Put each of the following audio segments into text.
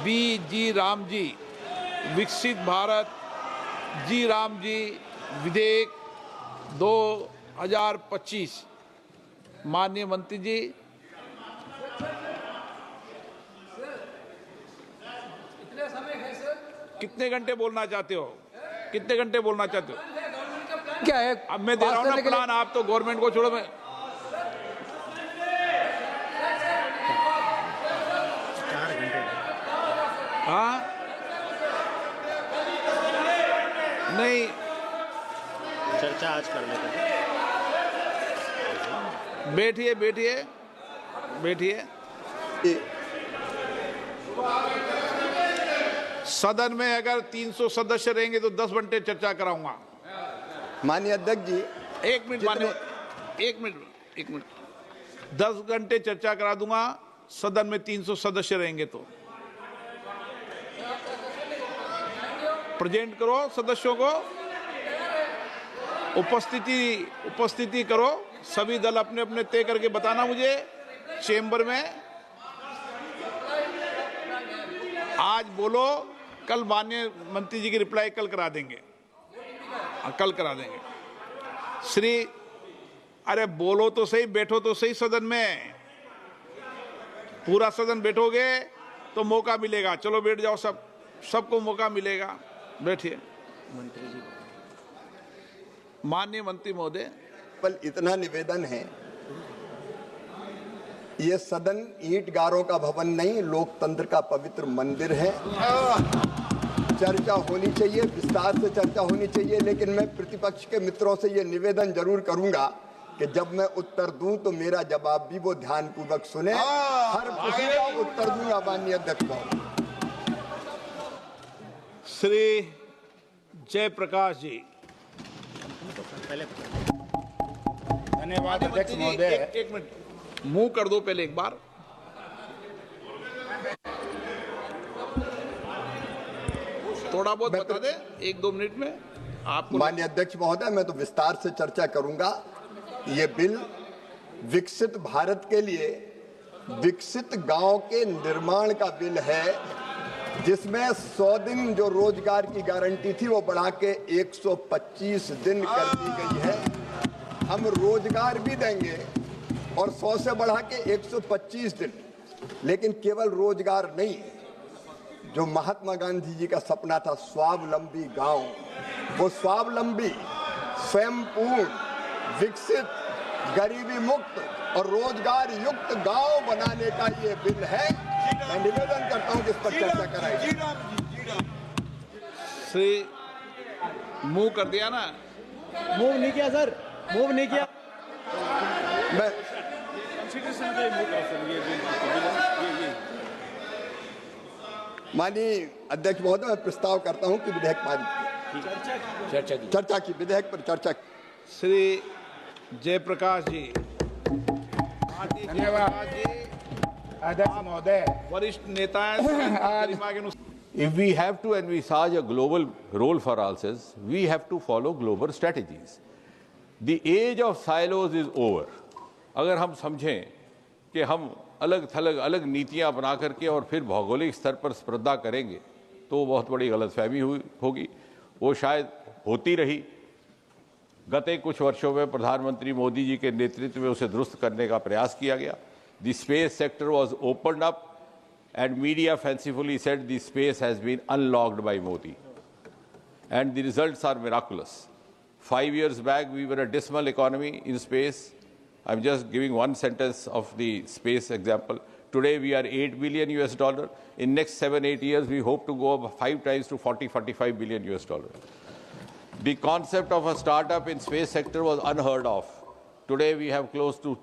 जी राम जी विकसित भारत जी राम जी विधेयक 2025। माननीय मंत्री जी, कितने घंटे बोलना चाहते हो? कितने घंटे बोलना चाहते हो? क्या है? अब मैं दे रहा हूं ना प्लान, आप तो गवर्नमेंट को छोड़ो। मैं हाँ नहीं, चर्चा आज कर लेते हैं। बैठिए बैठिए बैठिए। सदन में अगर 300 सदस्य रहेंगे तो 10 घंटे चर्चा कराऊंगा। माननीय अध्यक्ष जी, एक मिनट माननीय, एक मिनट 10 घंटे चर्चा करा दूंगा सदन में 300 सदस्य रहेंगे तो। प्रेजेंट करो सदस्यों को, उपस्थिति करो। सभी दल अपने अपने तय करके बताना मुझे चेंबर में। आज बोलो, कल माननीय मंत्री जी की रिप्लाई कल करा देंगे, कल करा देंगे। श्री, अरे बोलो तो सही, बैठो तो सही सदन में। पूरा सदन बैठोगे तो मौका मिलेगा। चलो बैठ जाओ, सबको मौका मिलेगा। बैठिए। मंत्री जी, माननीय मंत्री महोदय, केवल इतना निवेदन है, ये सदन ईंट गारों का भवन नहीं, लोकतंत्र का पवित्र मंदिर है। चर्चा होनी चाहिए, विस्तार से चर्चा होनी चाहिए, लेकिन मैं प्रतिपक्ष के मित्रों से ये निवेदन जरूर करूंगा कि जब मैं उत्तर दूं तो मेरा जवाब भी वो ध्यानपूर्वक सुने। हर प्रश्न का उत्तर दूंगा माननीय अध्यक्ष महोदय। श्री जयप्रकाश जी। धन्यवाद अध्यक्ष महोदय। एक मिनट मुंह कर दो पहले एक बार। थोड़ा बहुत बता दे 1-2 मिनट में आपको। माननीय अध्यक्ष महोदय, मैं तो विस्तार से चर्चा करूंगा। ये बिल विकसित भारत के लिए विकसित गांव के निर्माण का बिल है, जिसमें 100 दिन जो रोजगार की गारंटी थी वो बढ़ा के 125 दिन कर दी गई है। हम रोजगार भी देंगे और 100 से बढ़ा के 125 दिन। लेकिन केवल रोजगार नहीं, जो महात्मा गांधी जी का सपना था स्वावलंबी गांव, वो स्वावलंबी, स्वयंपूर्ण, विकसित, गरीबी मुक्त और रोजगार युक्त गांव बनाने का ये बिल है। मैं निवेदन करता हूं कि इस पर चर्चा कराई। श्री, मूव कर दिया ना? मूव नहीं किया सर, मूव नहीं किया। मैं माननीय अध्यक्ष महोदय, मैं प्रस्ताव करता हूं कि विधेयक पारित चर्चा की विधेयक पर चर्चा। श्री जयप्रकाश जी। धन्यवाद अध्यक्ष महोदय। वरिष्ठ नेता हैं। If we have to envisage a global role for ourselves, we have to follow global strategies. The age of silos is over. अगर हम समझें कि हम अलग थलग अलग नीतियां बना करके और फिर भौगोलिक स्तर पर स्पर्धा करेंगे तो बहुत बड़ी गलतफहमी होगी। वो शायद होती रही। गत कुछ वर्षों में प्रधानमंत्री मोदी जी के नेतृत्व में उसे दुरुस्त करने का प्रयास किया गया। The space sector was opened up and media fancifully said the space has been unlocked by Modi. And the results are miraculous. 5 years back, we were a dismal economy in space. I'm just giving one sentence of the space example. Today, we are $8 billion US. In next 7-8 years, we hope to go up 5 times to 40-45 billion US. The concept of a startup in space sector was unheard of. Today, we have close to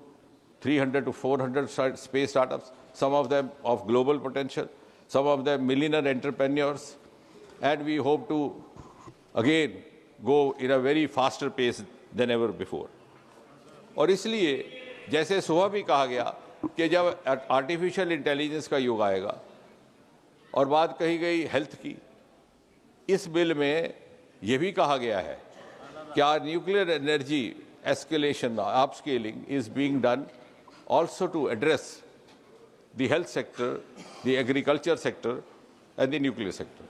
300 to 400 space startups, some of them of global potential, some of them millionaire entrepreneurs, and we hope to again go in a very faster pace than ever before. और इसलिए जैसे सुबह भी कहा गया कि जब artificial intelligence का युग आएगा और बात कही गई हेल्थ की, इस बिल में यह भी कहा गया है कि nuclear energy escalation, upscaling is being done also to address the health sector, the agriculture sector, and the nuclear sector.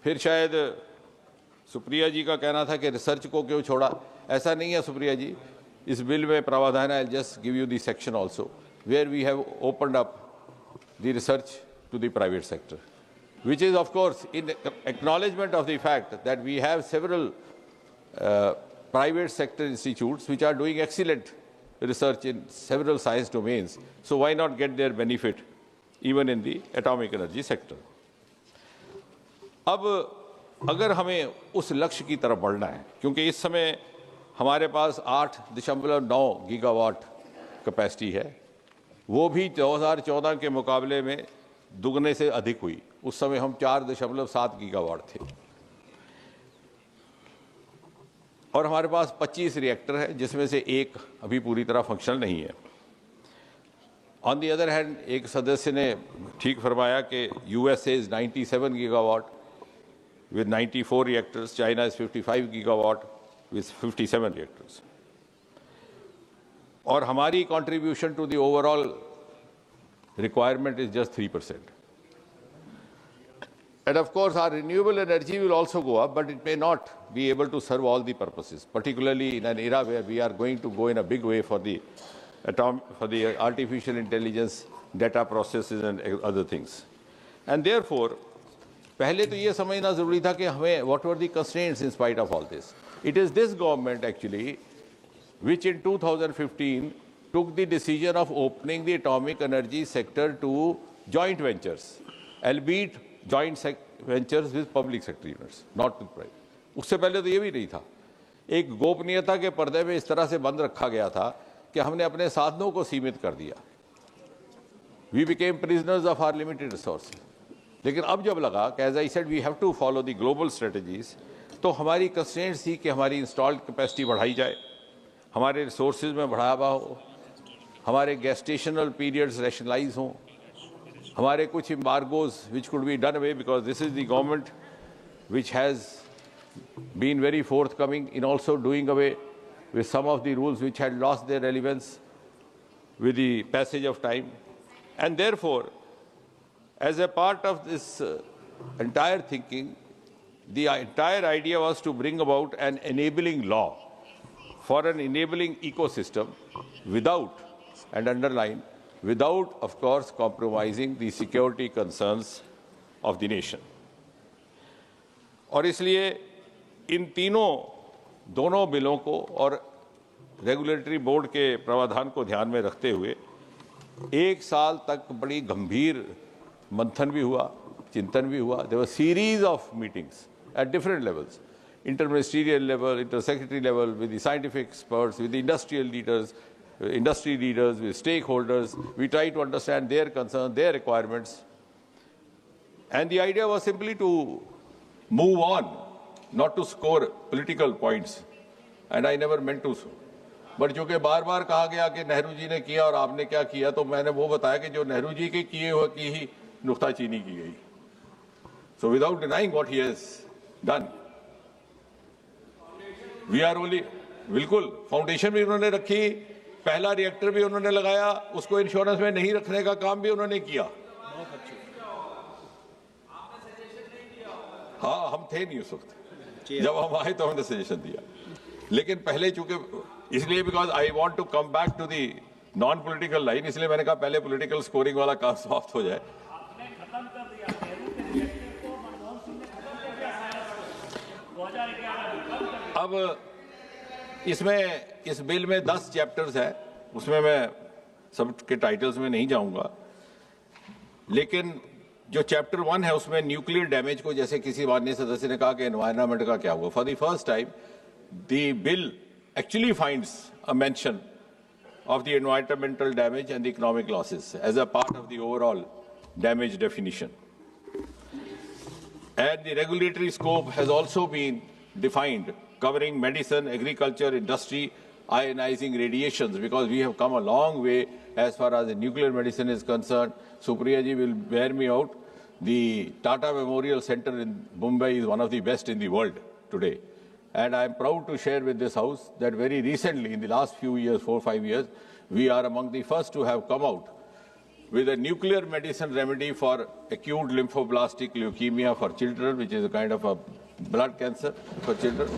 फिर शायद सुप्रिया जी का कहना था कि रिसर्च को क्यों छोड़ा। ऐसा नहीं है सुप्रिया जी, इस बिल में प्रावधान है, just give you the section also where we have opened up the research to the private sector, which is of course in acknowledgement of the fact that we have several private sector institutes which are doing excellent research in several science domains. So why not get their benefit even in the atomic energy sector? अब अगर हमें उस लक्ष्य की तरफ बढ़ना है, क्योंकि इस समय हमारे पास 8.9 गीगावाट कैपेसिटी है, वो भी 2014 के मुकाबले में दुगने से अधिक हुई। उस समय हम 4.7 गीगावाट थे और हमारे पास 25 रिएक्टर है, जिसमें से एक अभी पूरी तरह फंक्शनल नहीं है। ऑन दी अदर हैंड, एक सदस्य ने ठीक फरमाया कि USA is 97 gigawatt with 94 reactors, China is 55 gigawatt with 57 reactors. और हमारी contribution to the overall requirement is just 3%. And of course, our renewable energy will also go up, but it may not be able to serve all the purposes, particularly in an era where we are going to go in a big way for the artificial intelligence, data processes and other things. And therefore, पहले तो ये समझना जरूरी था कि हमें what were the constraints in spite of all this. It is this government actually which in 2015 took the decision of opening the atomic energy sector to joint ventures, albeit joint ventures with public sector units, not with private. उससे पहले तो ये भी नहीं था। एक गोपनीयता के पर्दे में इस तरह से बंद रखा गया था कि हमने अपने साधनों को सीमित कर दिया। We became prisoners of our limited resources. लेकिन अब जब लगा कि as I said we have to follow the global strategies, तो हमारी कंस्ट्रेंट्स थी कि हमारी इंस्टॉल्ड कैपेसिटी बढ़ाई जाए, हमारे रिसोर्सेज में बढ़ावा हो, हमारे गेस्टेशनल पीरियड्स रैशनलाइज हों, हमारे कुछ embargoes which could be done away, because this is the government which has been very forthcoming in also doing away with some of the rules which had lost their relevance with the passage of time. And therefore as a part of this entire thinking, the entire idea was to bring about an enabling law for an enabling ecosystem without, and underline, without of course compromising the security concerns of the nation. और इसलिए इन दोनों बिलों को और regulatory board के प्रावधान को ध्यान में रखते हुए एक साल तक बड़ी गंभीर मंथन भी हुआ, चिंतन भी हुआ। There were series of meetings at different levels, interministerial level, intersecretary level, with the scientific experts, with the industrial leaders, industry leaders, with stakeholders. We tried to understand their concerns, their requirements. And the idea was simply to move on, not to score political points. And I never meant to so. But जो कि बार बार कहा गया कि नेहरू जी ने किया और आपने क्या किया, तो मैंने वो बताया कि जो नेहरू जी के किए हुए की ही नुक्ताचीनी की गई। So without denying what he has done, we are only, बिल्कुल फाउंडेशन भी उन्होंने रखी, पहला रिएक्टर भी उन्होंने लगाया, उसको इंश्योरेंस में नहीं रखने का काम भी उन्होंने किया। हाँ, हम थे नहीं उस वक्त, जब हम आए तो हमने सजेशन दिया, लेकिन पहले चूंकि इसलिए because I want to come back to the non political line, इसलिए मैंने कहा पहले पॉलिटिकल स्कोरिंग वाला काम समाप्त हो जाए। अब इस बिल में 10 चैप्टर्स है, उसमें मैं सब के टाइटल्स में नहीं जाऊंगा, लेकिन जो चैप्टर 1 है उसमें न्यूक्लियर डैमेज को, जैसे किसी माननीय सदस्य ने कहा कि एनवायरनमेंट का क्या हुआ, for the first time the bill actually finds a mention of the environmental damage and the economic losses as a part of the overall damage definition. And the regulatory scope has also been defined, covering medicine, agriculture, industry, ionizing radiations, because we have come a long way as far as the nuclear medicine is concerned. Supriya ji will bear me out. The Tata Memorial Center in Mumbai is one of the best in the world today. And I am proud to share with this House that very recently, in the last few years, 4 or 5 years, we are among the first to have come out with a nuclear medicine remedy for acute lymphoblastic leukemia for children, which is a kind of a blood cancer for children.